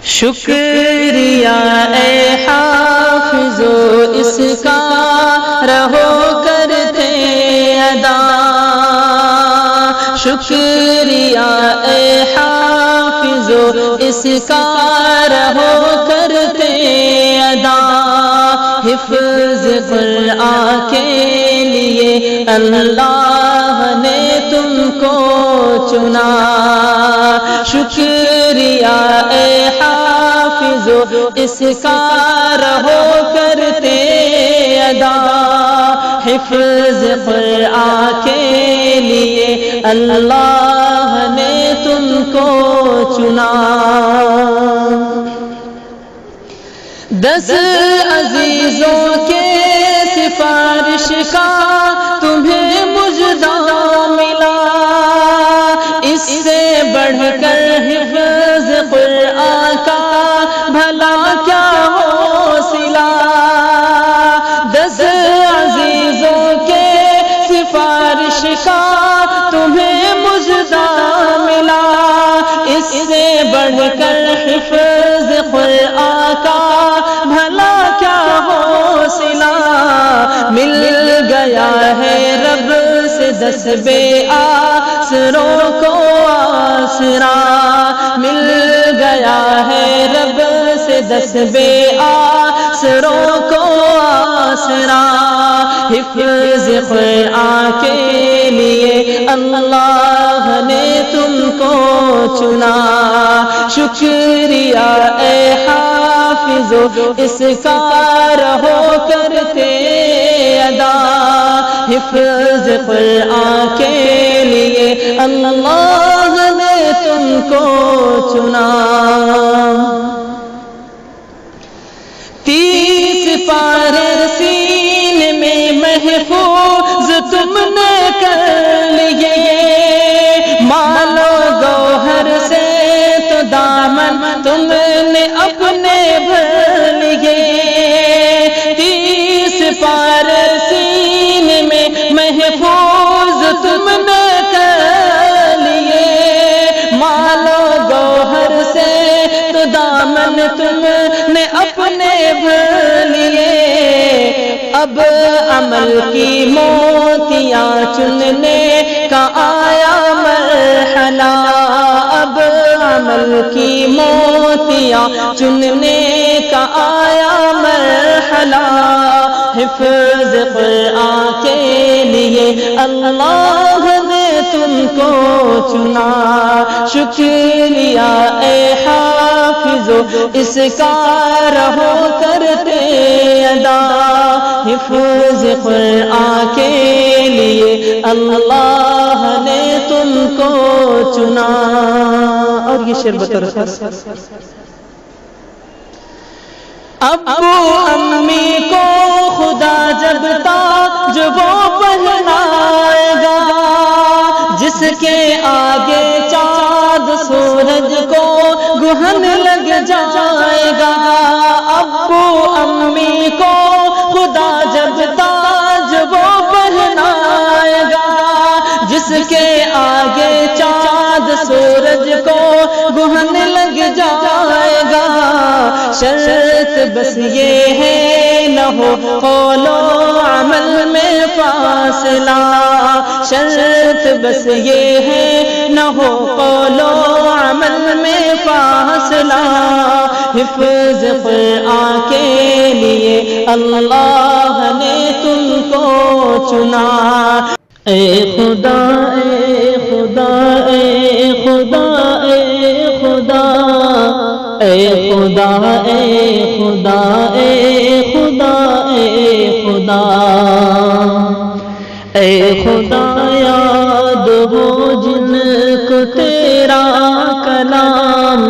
شکریہ اے حافظو اس کا رہو کرتے ادا، شکریہ اے حافظو اس کا رہو کرتے ادا، حفظ قرآن کے لیے اللہ نے تم کو چنا، شکریہ اے حافظو اس کا رہو کرتے ادا، حفظ قرآن کے لیے اللہ نے تم کو چنا۔ 10 عزیزوں کے سفارش کا تمہیں مجدہ ملا، اس سے بڑھ کر حفظ قرآن کا بھلا کیا حوصلہ، 10 عزیزوں کے سفارش کا تمہیں مجدہ ملا، اس سے بڑھ کر حفظ قرآن کا بھلا کیا حوصلہ، مل گیا ہے رب سے 10 بے آسروں کو آسرا، مل گیا ہے رب سے 10 بے آسروں کو آسرا، حفظ قرآن کے لیے اللہ نے تم کو چنا، شکریہ اے حافظو اس کا رہو کرتے ادا، حفظ قرآن کے لیے اللہ نے تم کو چنا۔ 30 پارے سینے میں محفوظ تم نے کر لیے، مال و گوہر سے تو دامن تم نے اپنے بھر لیے، 30 پارے سینے میں محفوظ تم نے کر لیے، مال و گوہر سے تو دامن تم نے اپنے بھر لیے، اب عمل کی موتیاں چننے کا آیا مرحلہ، اب عمل کی موتیاں چننے کا آیا مرحلہ، حفظ قرآن کے لیے اللہ نے تم کو چنا، شکریہ اے حافظو اس کا رہو کرتے ادا، حفظ قرآن کے لیے اللہ نے تم کو چنا۔ اور یہ شعر بطور ابو امی کو خدا جب تاج وہ پہنائے گا، جس کے آگے چاند سورج کو گہن لگ جائے گا، ابو امی کو خدا جب تاج وہ پہنائے گا، جس کے آگے چاند سورج کو گہن لگ جائے گا، شرط بس یہ ہے نہ ہو قول و عمل میں فاصلہ، شرط بس یہ ہے نہ ہو قول و عمل میں فاصلہ، حفظ قرآن کے لیے اللہ نے تم کو چنا، اے خدا اے خدا اے خدا اے خدا اے خدا اے خدا اے خدا اے خدا اے خدا، یاد ہو جن کو تیرا کلام،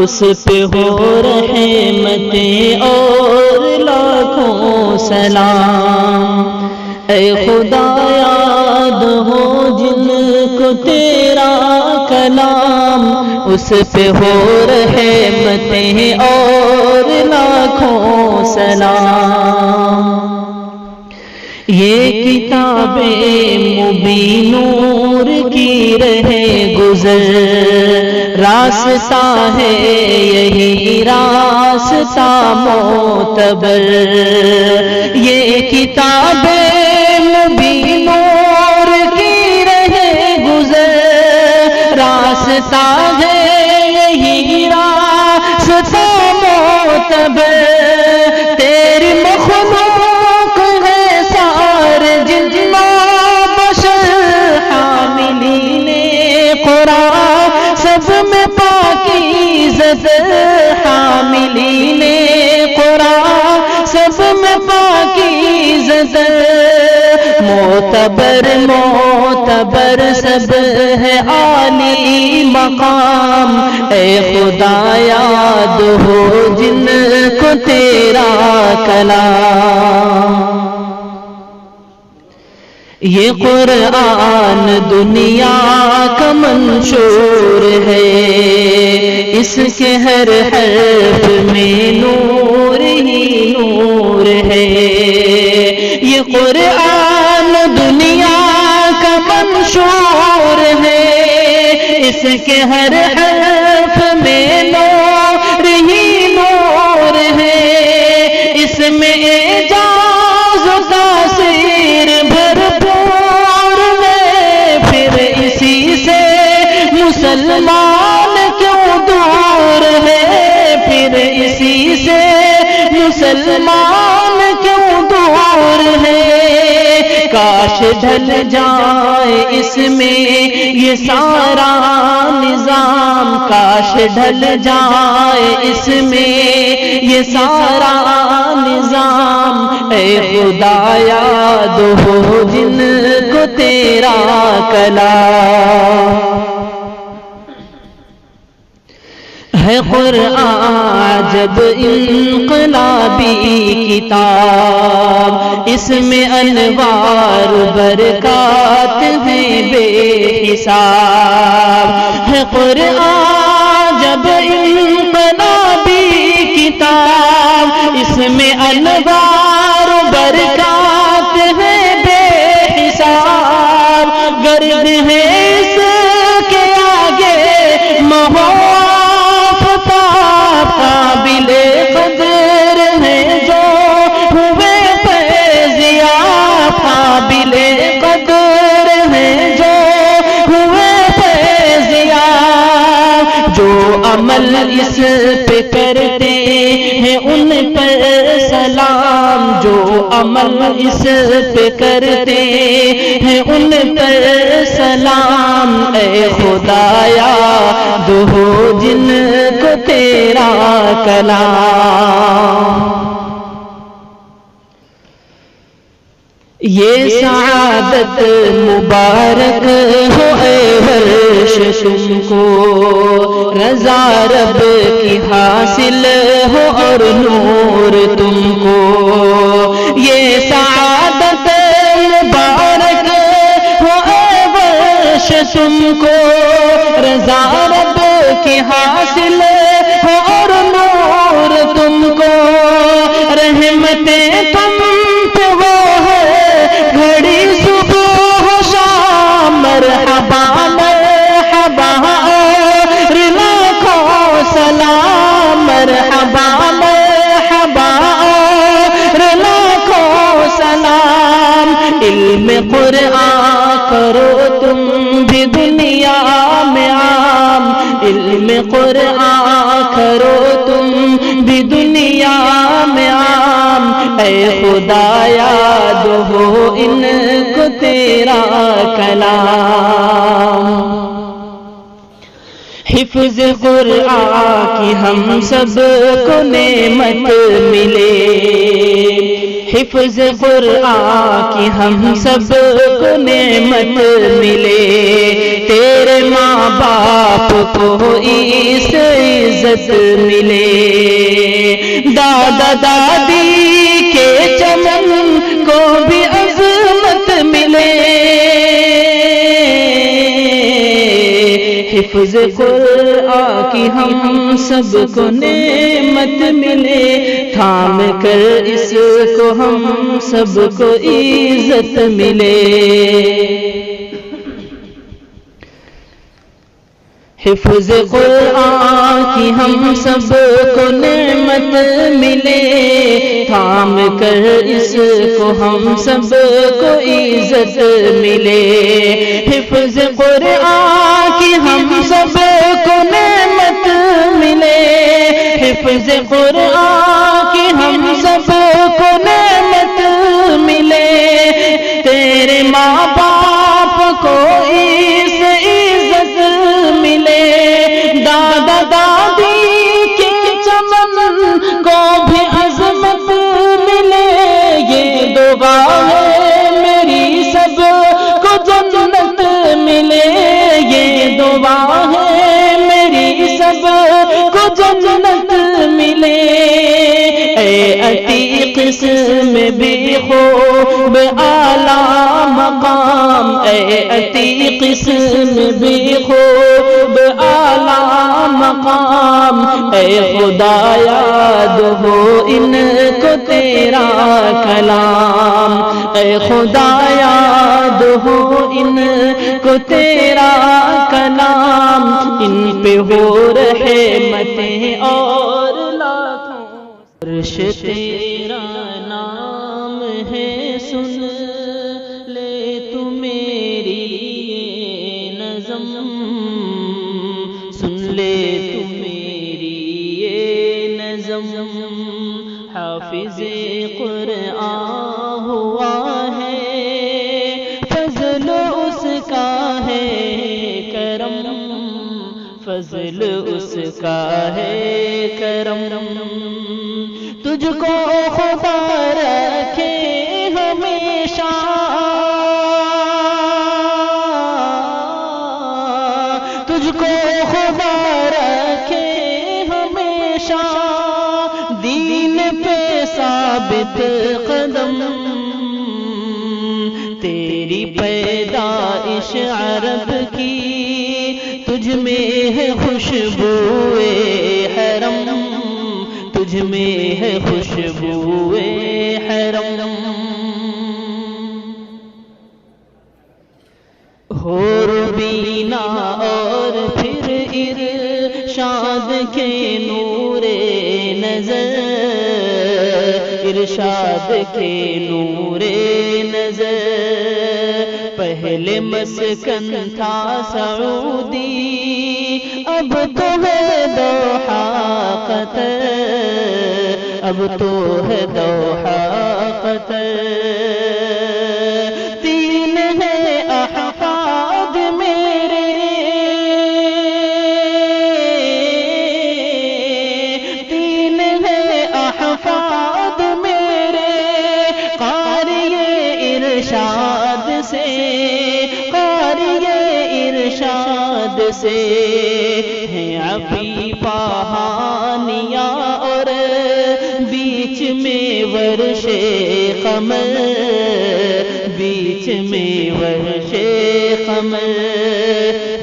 اس پہ ہو رحمتیں اور لاکھوں سلام، اے خدا یاد ہو جن کو تیرا کلام، اس پہ ہو رحمتیں اور لاکھوں سلام، یہ کتاب مبین نور کی رہے گزر، راستہ ہے یہی راستہ معتبر، یہ کتاب مبین نور کی رہے گزر، راستہ ہے یہی راستہ معتبر، تیری مخلوق ہے سارے جن و بشر، حاملین قرآن سب میں پاکیزہ، حاملین قرآن سب میں پاکیزہ، معتبر معتبر سب ہے عالی مقام، اے خدا یاد ہو جن کو تیرا کلام۔ یہ قرآن دنیا کا منشور ہے، اس کے ہر حرف میں نور ہی نور ہے، یہ قرآن دنیا کا منشور ہے، اس کے ہر حرف میں نور ہی نور ہے، اس میں اعجاز و تاثیر بھرپور ہے، پھر اسی سے مسلمان کیوں دور ہے، پھر اسی سے مسلمان کیوں دور ہے، کاش ڈھل جائے اس میں یہ سارا نظام، کاش ڈھل جائے اس میں یہ سارا نظام، اے خدا یاد ہو جن کو تیرا کلام۔ ہے قرآن جب انقلابی کتاب، اس میں انوار برکات ہیں بے حساب، ہے قرآن جب انقلابی کتاب، اس میں انوار برکات ہیں بے حساب، گرد ہے اس کے آگے محو قابل قدر ہے جو ہوئے فیضیاب، قابل قدر ہے جو ہوئے فیضیاب، جو عمل اس پہ کرتے ہیں ان پر سلام، جو عمل اس پہ کرتے ہیں ان پر سلام، اے خدا یاد ہو جن کو تیرا کلام۔ یہ سعادت مبارک ہو اے ورش تم کو، رضا رب کی حاصل ہو اور نور تم کو، یہ سعادت مبارک ہو اے ورش تم کو، رضا رب کی حاصل ہو اور نور تم کو، رحمتیں تم پہ وہ ہے گھڑی صبح و شام، مرحبا مرحبا اور لاکھوں سلام، مرحبا مرحبا اور لاکھوں سلام، علم قرآن کرو تم بھی دنیا میں عام، علم قرآن کرو تم بھی دنیا میں عام، اے خدا یاد ہو ان کو تیرا کلام۔ حفظ قرآن کی ہم سب کو نعمت ملے، حفظ قرآن کی ہم سب کو نعمت ملے، تیرے ماں باپ کو اس عزت ملے، دادا دادی کے چمن کو بھی عظمت ملے، حفظ قرآن کی ہم سب کو نعمت ملے، تھام کر اس کو ہم سب کو عزت ملے، حفظ قرآن کی ہم سب کو نعمت نعمت ملے، تھام کر اس کو ہم سب کو عزت ملے، حفظ قرآن کی ہم سب کو نعمت ملے، حفظ قرآن کی ہم سب کو نعمت ملے، تیرے ماں باپ کو اس عزت ملے، دادا دادی کے چمن کو بھی عظمت ملے، یہ دعا ہے میری سب کو جنت ملے، یہ دعا ہے میری سب کو جنت ملے، اے عتیق قسم بھی خوب اعلیٰ مقام، اے عتیق قسم بھی خوب اعلیٰ مقام، اے خدا یاد ہو ان کو تیرا کلام، اے خدا یاد ہو ان کو تیرا کلام، ان پہ ہو رحمتیں اور لاکھوں، عرش تیرا نام ہے، سن لے تو میری یہ نظم، سن لے تو میری یہ نظم، حافظ قرآن ہوا ہے فضل اس کا ہے کرم، فضل اس کا ہے کرم، تجھ کو خدا رکھے ہمیشہ، تجھ کو خدا رکھے ہمیشہ، دین پہ ثابت قدم، تیری پیدائش عرب کی، تجھ میں ہے خوشبوئے حرم، تجھ میں ہے خوشبوئے حرم، حور بینا اور پھر ارشاد کے نور نظر، ارشاد کے نور نظر، پہلے مسکن تھا سعودی، اب تو ہے دوحہ قطر، اب تو ہے دوحہ قطر، تین ہے احفاد میرے، تین ہے احفاد میرے، قاری ارشاد سے، قاری ارشاد سے، ہیں عفیفہ ہانیہ اور بیچ میں ورش قمر، بیچ میں ورش قمر،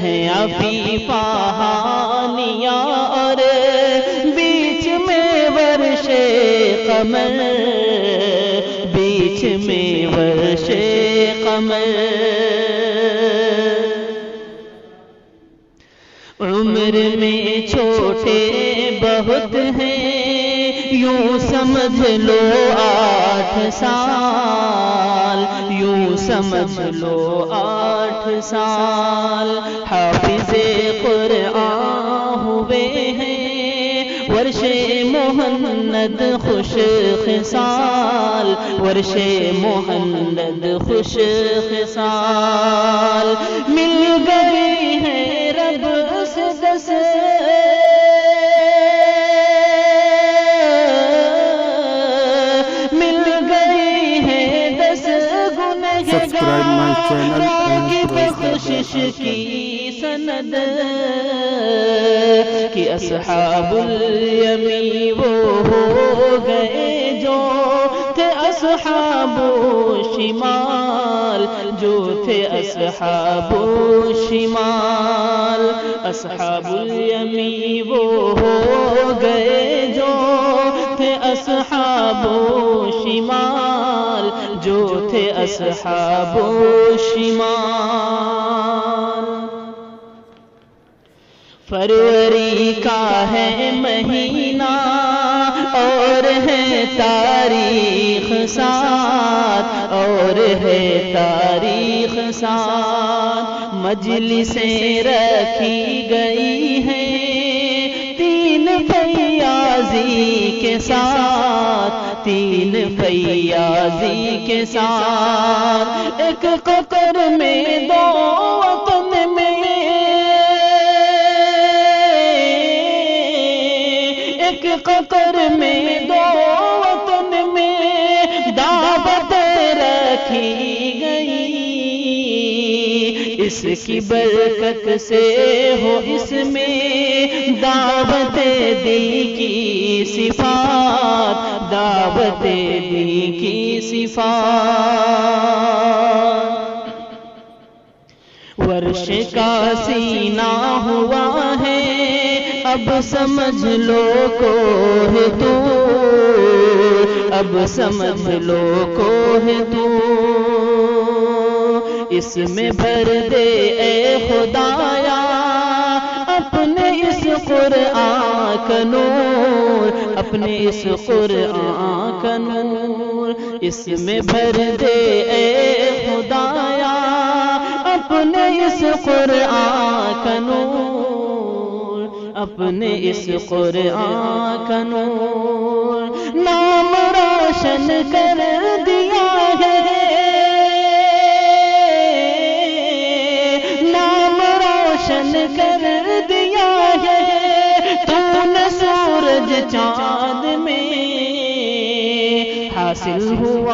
ہیں عفیفہ ہانیہ اور بیچ میں ورش قمر، بیچ میں ورش قمر، عمر میں چھوٹے بہت ہیں، یوں سمجھ لو 8 سال، یوں سمجھ لو 8 سال، حافظ قرآن ہوئے ہیں ورش مہند خوش خصال، ورش مہند خوش خصال، مل گئی ہے رب سے دس، مل گئی ہے 10 گنہگار کی بخشش کی سند، کہ اصحاب الیمین وہ ہو گئے جو تھے اصحاب شمال، جو تھے اصحاب شمال، اصحاب الیمین وہ ہو گئے جو تھے اصحاب شمال، جو تھے اصحاب شمال، فروری کا ہے مہینہ تاریخ ساتھ، اور ہے تاریخ ساتھ، مجلسیں رکھی گئی ہیں تین فیاضی کے ساتھ، تین فیاضی کے ساتھ، ایک قطر میں دو وطن میں، ایک قطر میں دو وطن میں دعوت رکھی گئی، اس کی برکت سے ہو اس میں دعوت دی کی صفات، دعوت دی کی صفات۔ ورش کا سینہ ہوا ہے اب سمجھ لو کوہ طور، اب سمجھ لو کوہ طور، اس میں بھر دے اے خدایا اپنے اس قرآن کا نور، اپنے اس قرآن کا نور، اس میں بھر دے اے خدایا اپنے اس قرآن کا نور، اپنے اس قرآن کا نور، نام روشن کر دیا ہے، نام روشن کر دیا ہے، تو نے سورج چاند میں حاصل ہوا